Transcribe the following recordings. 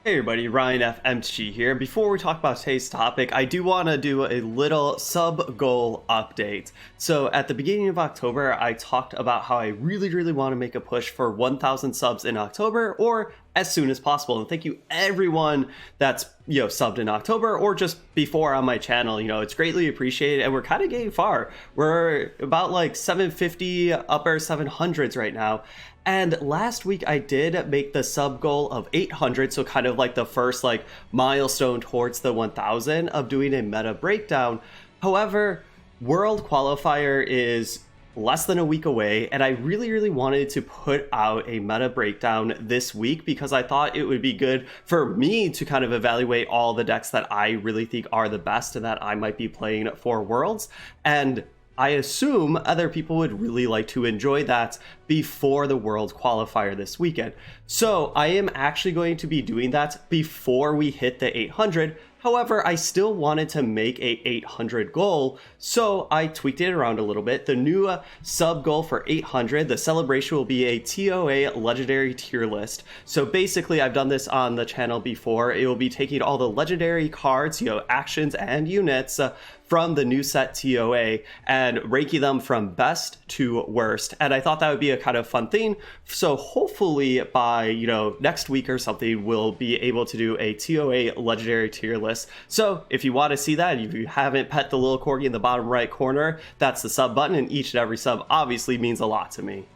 Hey everybody, Ryan FMT here. Before we talk about today's topic, I do want to do a little sub-goal update. So at the beginning of October, I talked about how I really want to make a push for 1,000 subs in October or as soon as possible. And thank you everyone that's, subbed in October or just before on my channel. It's greatly appreciated and we're kind of getting far. We're about like 750, upper 700s right now. And last week I did make the sub goal of 800, so kind of like the first milestone towards the 1000 of doing a meta breakdown. However, World Qualifier is less than a week away, and I really wanted to put out a meta breakdown this week because I thought it would be good for me to kind of evaluate all the decks that I really think are the best and that I might be playing for Worlds. And I assume other people would really like to enjoy that before the World Qualifier this weekend. So I am actually going to be doing that before we hit the 800. However, I still wanted to make a 800 goal, so I tweaked it around a little bit. The new sub goal for 800, the celebration will be a TOA legendary tier list. So basically, I've done this on the channel before. It will be taking all the legendary cards, actions and units from the new set TOA and ranking them from best to worst. And I thought that would be a kind of fun thing. So hopefully by, next week or something, we'll be able to do a TOA legendary tier list. So if you want to see that, if you haven't pet the little corgi in the bottom right corner, that's the sub button, and each and every sub obviously means a lot to me.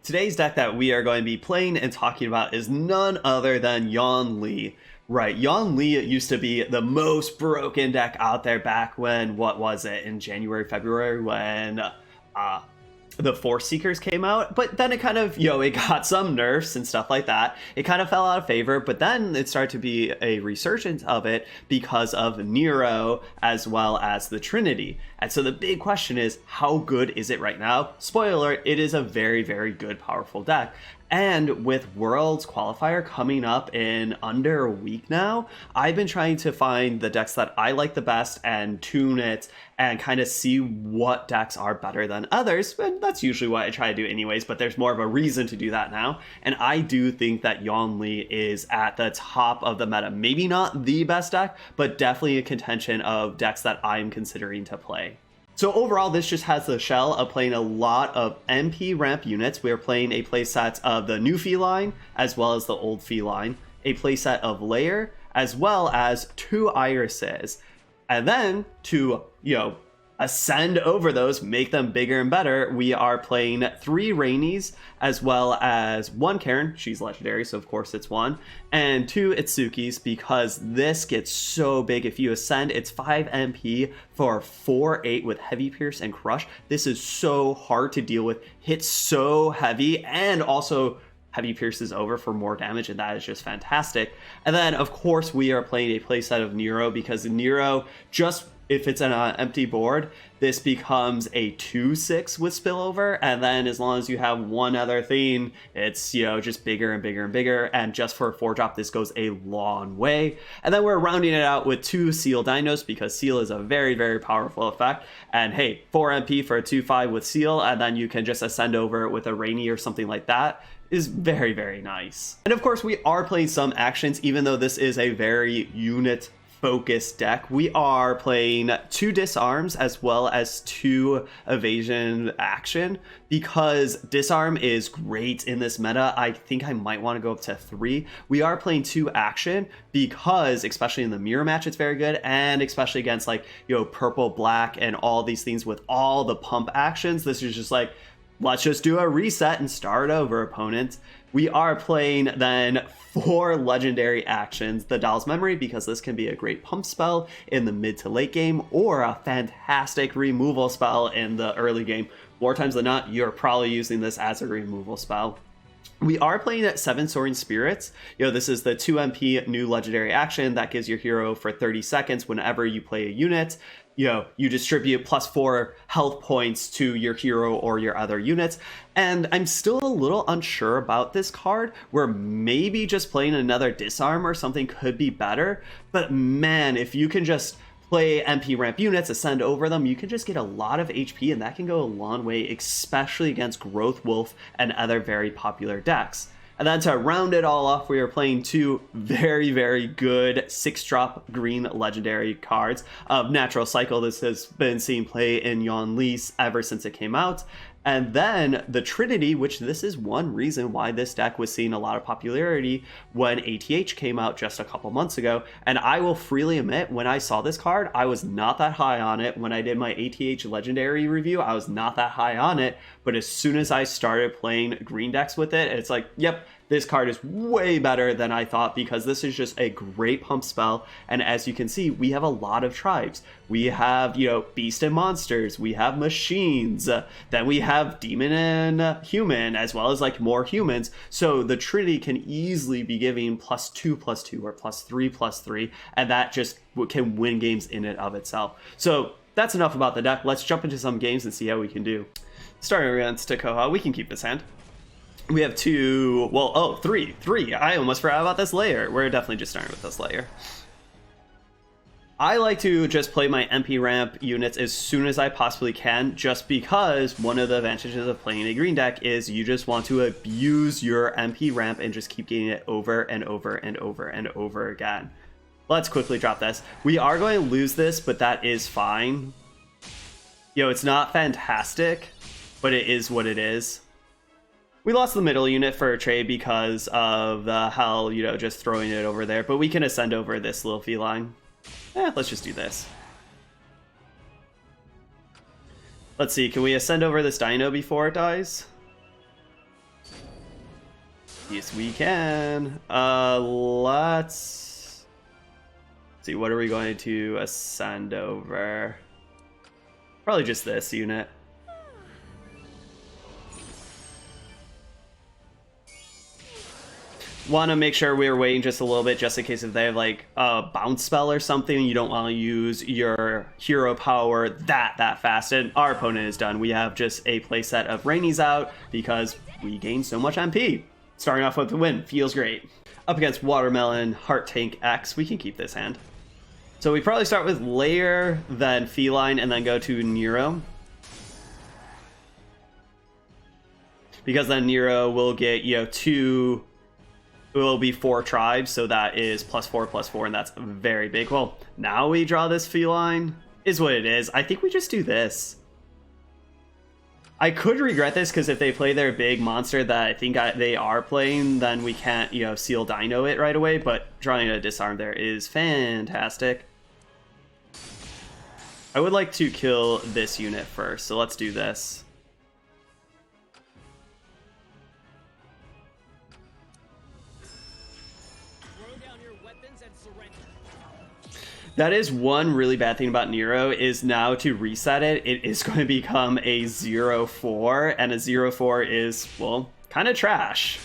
Today's deck that we are going to be playing and talking about is none other than Yon-Lee. Right, Yon-Lee used to be the most broken deck out there back when, what was it, in January, February, when the Force Seekers came out, but then it kind of, it got some nerfs and stuff like that. It kind of fell out of favor, but then it started to be a resurgence of it because of Nero as well as the Trinity. And so the big question is, how good is it right now? Spoiler alert, it is a very good, powerful deck. And with Worlds Qualifier coming up in under a week now, I've been trying to find the decks that I like the best and tune it and kind of see what decks are better than others. And that's usually what I try to do anyways, but there's more of a reason to do that now. And I do think that Yon-Lee is at the top of the meta. Maybe not the best deck, but definitely a contention of decks that I'm considering to play. So overall, this just has the shell of playing a lot of MP ramp units. We're playing a playset of the new feline as well as the old feline, a playset of layer, as well as 2 irises. And then to, ascend over those, make them bigger and better, we are playing 3 Rainies, as well as 1 Karen, she's legendary, so of course it's 1, and 2 Itsukis, because this gets so big. If you ascend, it's 5 MP for 4/8 with Heavy Pierce and Crush. This is so hard to deal with, hits so heavy, and also Heavy Pierce is over for more damage, and that is just fantastic. And then, of course, we are playing a playset of Nero, because Nero, just if it's an empty board, this becomes a 2/6 with spillover, and then as long as you have one other thing, it's, just bigger and bigger, and just for a 4-drop, this goes a long way. And then we're rounding it out with 2 Seal Dinos, because Seal is a very powerful effect, and hey, 4 MP for a 2/5 with Seal, and then you can just ascend over it with a Rainy or something like that, is very nice. And of course, we are playing some actions, even though this is a very unit focused deck. We are playing 2 disarms as well as 2 evasion action, because disarm is great in this meta. I think I might want to go up to 3. We are playing 2 action because, especially in the mirror match, it's very good, and especially against purple, black, and all these things with all the pump actions. This is just let's just do a reset and start over, opponent. We are playing then 4 legendary actions. The Doll's Memory, because this can be a great pump spell in the mid to late game, or a fantastic removal spell in the early game. More times than not, you're probably using this as a removal spell. We are playing at 7 Soaring Spirits. This is the 2 MP new legendary action that gives your hero for 30 seconds whenever you play a unit. You distribute +4 health points to your hero or your other units. And I'm still a little unsure about this card, where maybe just playing another disarm or something could be better. But man, if you can just play MP ramp units, ascend over them, you can just get a lot of HP, and that can go a long way, especially against Growth Wolf and other very popular decks. And then to round it all off, we are playing two very, very good 6-drop green legendary cards of Natural Cycle. This has been seen play in Yon-Lee ever since it came out. And then the Trinity, which this is one reason why this deck was seeing a lot of popularity when ATH came out just a couple months ago. And I will freely admit, when I saw this card, I was not that high on it. When I did my ATH Legendary review, I was not that high on it. But as soon as I started playing green decks with it, it's like, yep, this card is way better than I thought, because this is just a great pump spell. And as you can see, we have a lot of tribes. We have, beast and monsters. We have machines. Then we have demon and human, as well as like more humans. So the Trinity can easily be giving +2/+2 or +3/+3, and that just can win games in and of itself. So that's enough about the deck. Let's jump into some games and see how we can do. Starting against Takoha, we can keep this hand. We have three. I almost forgot about this layer. We're definitely just starting with this layer. I like to just play my MP ramp units as soon as I possibly can, just because one of the advantages of playing a green deck is you just want to abuse your MP ramp and just keep getting it over and over and over and over again. Let's quickly drop this. We are going to lose this, but that is fine. It's not fantastic, but it is what it is. We lost the middle unit for a trade because of the hell, just throwing it over there. But we can ascend over this little feline. Let's just do this. Let's see, can we ascend over this dino before it dies? Yes, we can. Let's see, what are we going to ascend over? Probably just this unit. Want to make sure we're waiting just a little bit, just in case if they have like a bounce spell or something, you don't want to use your hero power that fast. And our opponent is done. We have just a playset of Rainies out because we gain so much MP. Starting off with the win, feels great. Up against Watermelon, Heart Tank X, we can keep this hand. So we probably start with Lair, then Feline, and then go to Nero. Because then Nero will get, it will be 4 tribes, so that is +4/+4, and that's very big. Well, now we draw this feline, is what it is. I think we just do this. I could regret this, because if they play their big monster that I think they are playing, then we can't, seal dino it right away, but drawing a disarm there is fantastic. I would like to kill this unit first, so let's do this. That is one really bad thing about Nero, is now to reset it, it is going to become a 0/4, and a 0/4 is, well, kind of trash.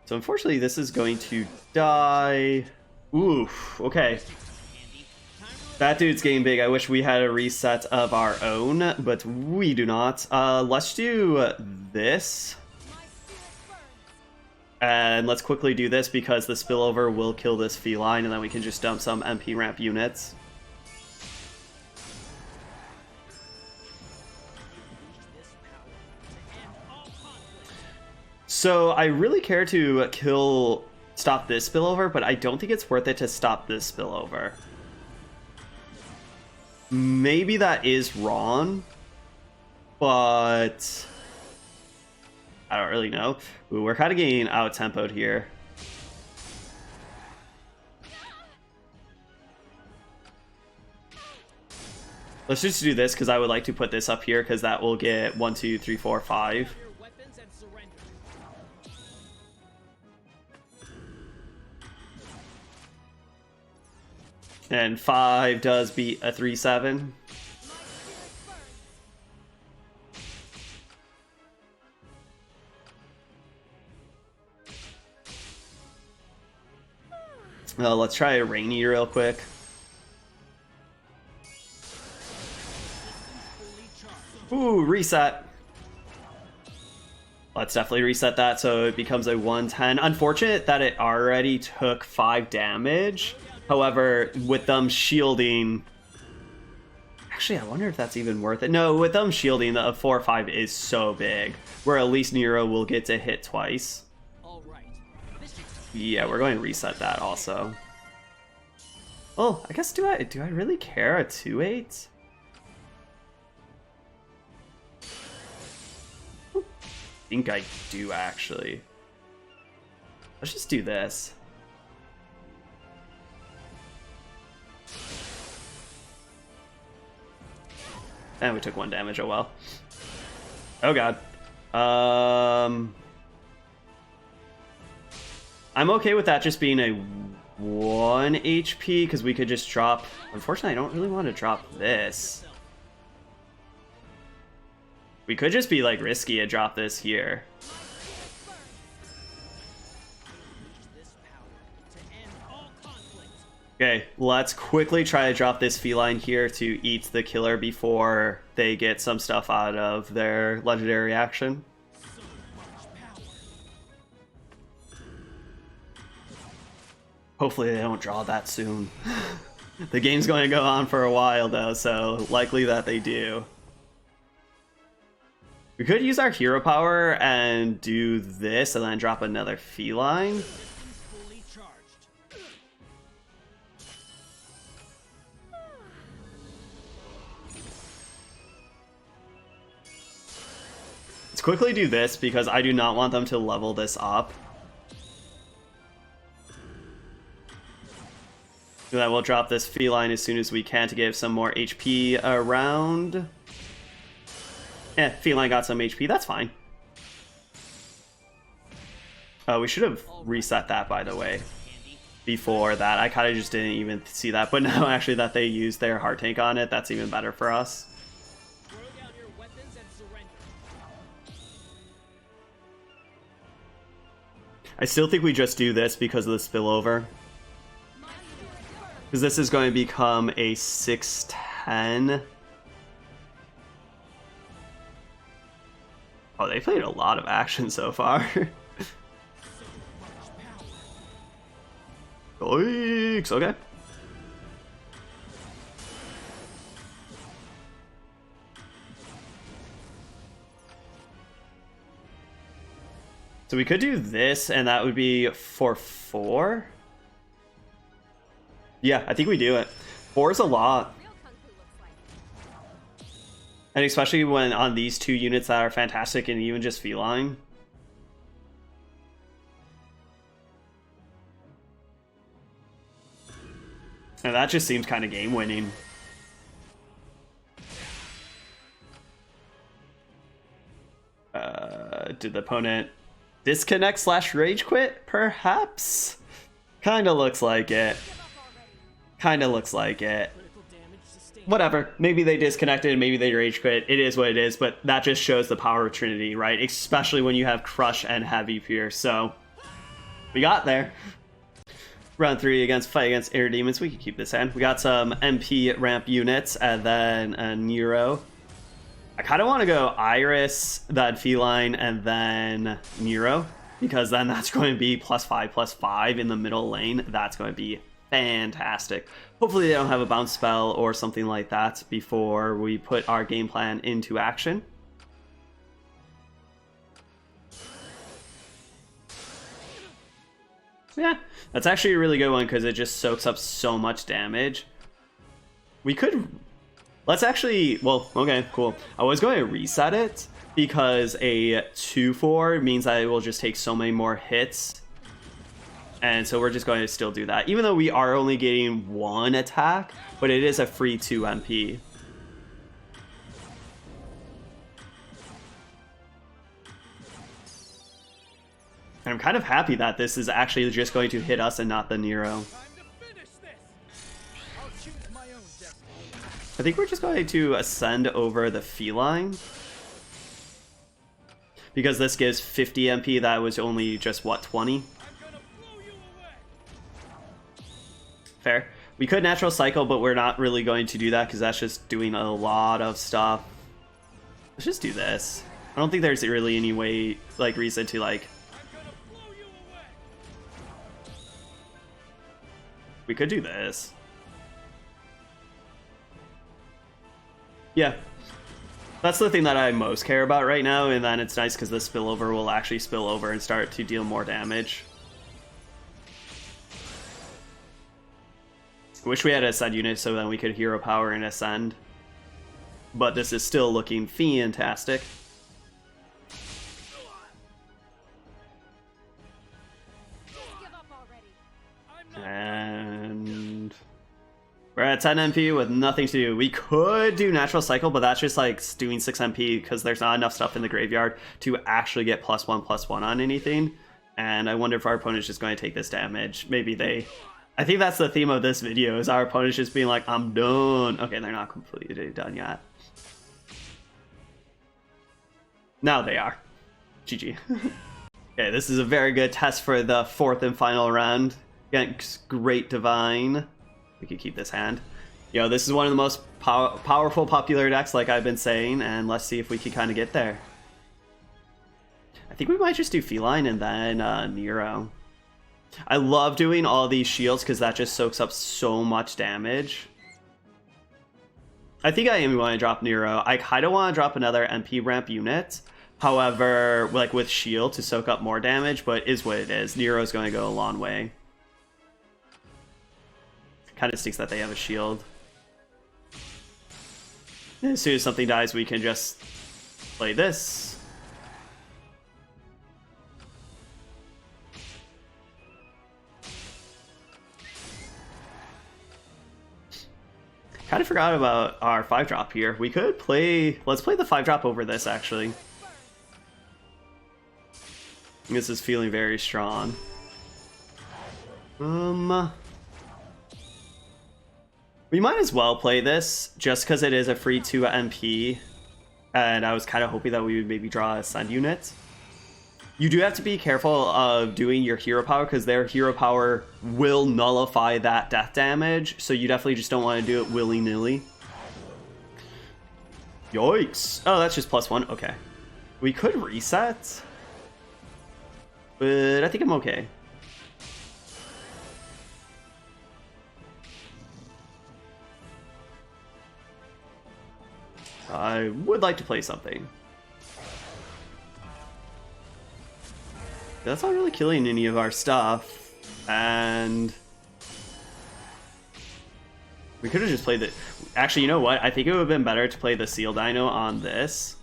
So unfortunately, this is going to die. Oof, okay. That dude's getting big. I wish we had a reset of our own, but we do not. Let's do this. And let's quickly do this because the spillover will kill this feline, and then we can just dump some MP ramp units. So I really care to stop this spillover, but I don't think it's worth it to stop this spillover. Maybe that is wrong, but I don't really know. Ooh, we're kind of getting out-tempoed here. Let's just do this because I would like to put this up here because that will get 1, 2, 3, 4, 5. And 5 does beat a 3/7. Let's try a Rainy real quick. Ooh, reset. Let's definitely reset that so it becomes a 110. Unfortunate that it already took 5 damage. However, with them shielding... Actually, I wonder if that's even worth it. No, with them shielding, the 4-5 is so big, where at least Nero will get to hit twice. Yeah, we're going to reset that also. Oh, I guess do I really care a 2-8? I think I do actually. Let's just do this. And we took 1 damage, oh well. Oh god. I'm okay with that just being a 1 HP, because we could just drop... Unfortunately, I don't really want to drop this. We could just be, like, risky and drop this here. Okay, let's quickly try to drop this feline here to eat the killer before they get some stuff out of their legendary action. Hopefully they don't draw that soon. The game's going to go on for a while though, so likely that they do. We could use our hero power and do this and then drop another feline. Let's quickly do this because I do not want them to level this up. So that we'll drop this feline as soon as we can to give some more HP around. Feline got some HP, that's fine. We should have reset that, by the way, before that. I kind of just didn't even see that, but now actually that they used their heart tank on it, that's even better for us. I still think we just do this because of the spillover. Because this is going to become a 6-10. Oh, they played a lot of action so far. Yikes, okay. So we could do this, and that would be for 4. Yeah, I think we do it. 4 is a lot. And especially when on these 2 units that are fantastic and even just feline. And that just seems kind of game winning. Did the opponent disconnect / rage quit? Perhaps? Kinda looks like it. Kinda looks like it. Whatever. Maybe they disconnected, maybe they rage quit. It is what it is, but that just shows the power of Trinity, right? Especially when you have Crush and Heavy Pierce. So, we got there. Round 3 fight against Air Demons. We can keep this in. We got some MP ramp units, and then a Nero. I kind of want to go Iris, then Feline, and then Nero, because then that's going to be +5/+5 in the middle lane. That's going to be fantastic. Hopefully they don't have a bounce spell or something like that before we put our game plan into action. Yeah, that's actually a really good one because it just soaks up so much damage. We could... Let's actually... Well, okay, cool. I was going to reset it because a 2/4 means that it will just take so many more hits. And so we're just going to still do that. Even though we are only getting 1 attack, but it is a free 2 MP. And I'm kind of happy that this is actually just going to hit us and not the Nero. I think we're just going to ascend over the feline. Because this gives 50 MP, that was only just, what, 20? Fair. We could natural cycle, but we're not really going to do that because that's just doing a lot of stuff. Let's just do this. I don't think there's really any way, like, reason to, like... We could do this. Yeah. That's the thing that I most care about right now, and then it's nice because the spillover will actually spill over and start to deal more damage. Wish we had a Ascend unit so then we could hero power and Ascend. But this is still looking fantastic. And we're at 10 MP with nothing to do. We could do Natural Cycle, but that's just like doing 6 MP because there's not enough stuff in the graveyard to actually get +1/+1 on anything. And I wonder if our opponent's just going to take this damage. Maybe they... I think that's the theme of this video, is our opponent's just being like, I'm done. Okay, they're not completely done yet. Now they are. GG. Okay, this is a very good test for the 4th and final round. Against Great Divine. We could keep this hand. Yo, this is one of the most powerful popular decks, like I've been saying, and let's see if we can kind of get there. I think we might just do Feline and then Nero. I love doing all these shields because that just soaks up so much damage. I think I am going to drop Nero. I kind of want to drop another MP ramp unit. However, like with shield to soak up more damage, but is what it is. Nero's going to go a long way. Kind of stinks that they have a shield. As soon as something dies, we can just play this. Kind of forgot about our 5-drop here. We could play... Let's play the 5-drop over this, actually. This is feeling very strong. We might as well play this, just because it is a free 2 MP. And I was kind of hoping that we would maybe draw a Ascend unit. You do have to be careful of doing your hero power, because their hero power will nullify that death damage, so you definitely just don't want to do it willy-nilly. Yikes! Oh, that's just +1. Okay. We could reset, but I think I'm okay. I would like to play something. That's not really killing any of our stuff, and we could have just played the... Actually, you know what? I think it would have been better to play the Seal Dino on this.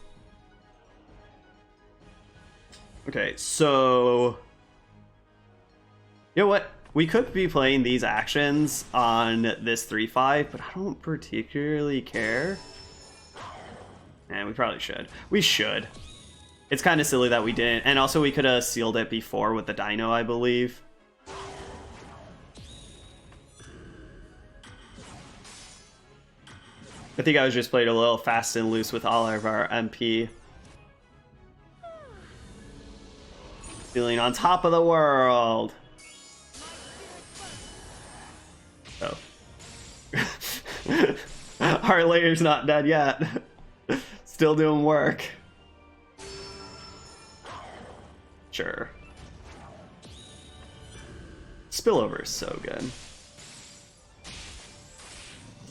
Okay, so... You know what? We could be playing these actions on this 3/5, but I don't particularly care. And we probably should. We should. It's kind of silly that we didn't. And also we could have sealed it before with the Dino, I believe. I think I was just played a little fast and loose with all of our MP. Feeling on top of the world. Oh. Our layer's not dead yet. Still doing work. Sure. Spillover is so good.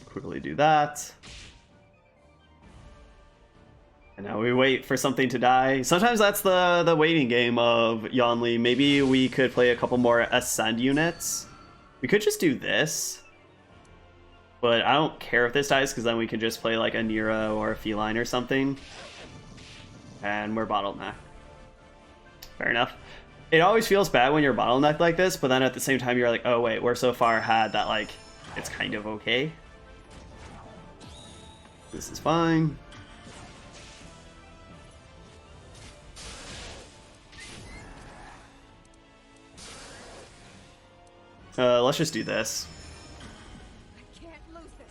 Quickly do that. And now we wait for something to die. Sometimes that's the waiting game of Yon-Lee. Maybe we could play a couple more Ascend units. We could just do this. But I don't care if this dies, because then we can just play like a Nero or a Feline or something. And we're bottlenecked. Fair enough. It always feels bad when you're bottlenecked like this, but then at the same time you're like, oh wait, we're so far ahead that like, it's kind of okay. This is fine. Let's just do this. I can't lose this.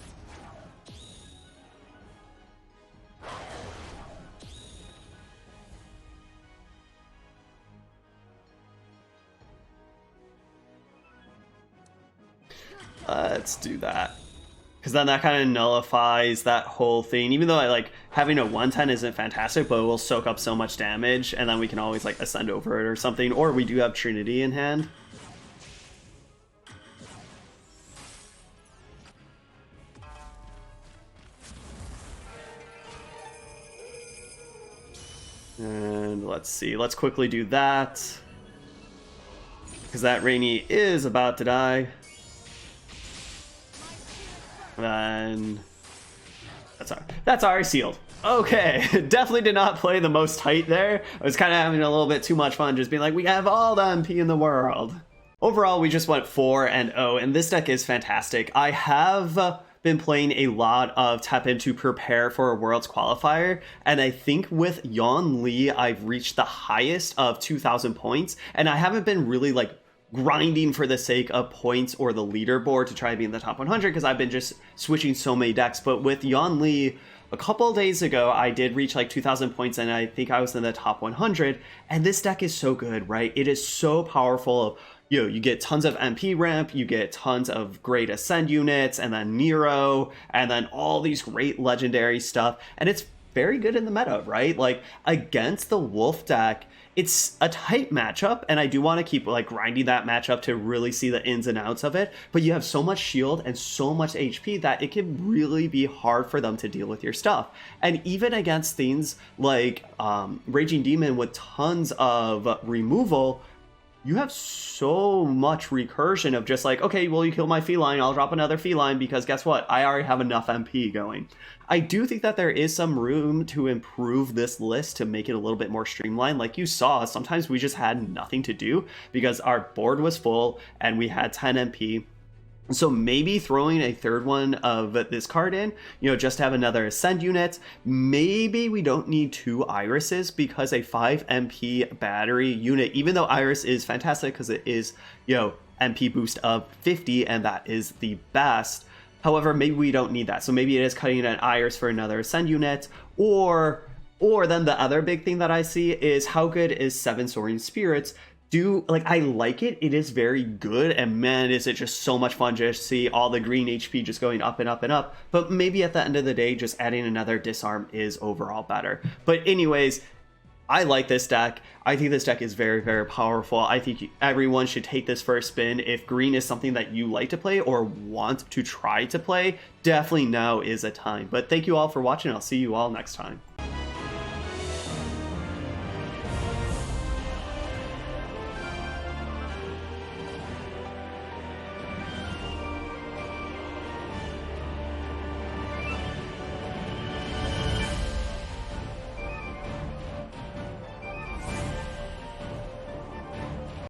Let's do that. Because then that kind of nullifies that whole thing. Even though I like having a 110 isn't fantastic, but it will soak up so much damage, and then we can always like ascend over it or something. Or we do have Trinity in hand. let's see. Let's quickly do that. Because that Rainy is about to die. Then that's our sealed. Okay, definitely did not play the most tight there. I was kind of having a little bit too much fun just being like, we have all the MP in the world. Overall, we just went 4-0, and this deck is fantastic. I have been playing a lot of Teppen to prepare for a Worlds qualifier, and I think with Yon-Lee, I've reached the highest of 2,000 points, and I haven't been really like grinding for the sake of points or the leaderboard to try to be in the top 100 because I've been just switching so many decks. But with Yon-Lee, a couple of days ago, I did reach like 2,000 points, and I think I was in the top 100. And this deck is so good, right? It is so powerful. You get tons of MP ramp, you get tons of great Ascend units, and then Nero, and then all these great legendary stuff. And it's very good in the meta, right? Like, against the Wolf deck, it's a tight matchup, and I do want to keep like grinding that matchup to really see the ins and outs of it. But you have so much shield and so much HP that it can really be hard for them to deal with your stuff. And even against things like Raging Demon with tons of removal, you have so much recursion of just like, okay, well, you kill my feline, I'll drop another feline because guess what? I already have enough MP going. I do think that there is some room to improve this list to make it a little bit more streamlined. Like you saw, sometimes we just had nothing to do because our board was full and we had 10 MP. So maybe throwing a third one of this card in, just to have another Ascend unit. Maybe we don't need 2 Irises because a 5 MP battery unit, even though Iris is fantastic because it is, MP boost of 50 and that is the best. However, maybe we don't need that. So maybe it is cutting an Iris for another Ascend unit, or then the other big thing that I see is how good is 7 Soaring Spirits. I like it. It is very good, and man, is it just so much fun to see all the green HP just going up and up and up. But maybe at the end of the day, just adding another disarm is overall better. But anyways, I like this deck. I think this deck is very, very powerful. I think everyone should take this for a spin. If green is something that you like to play or want to try to play, definitely now is a time. But thank you all for watching. I'll see you all next time.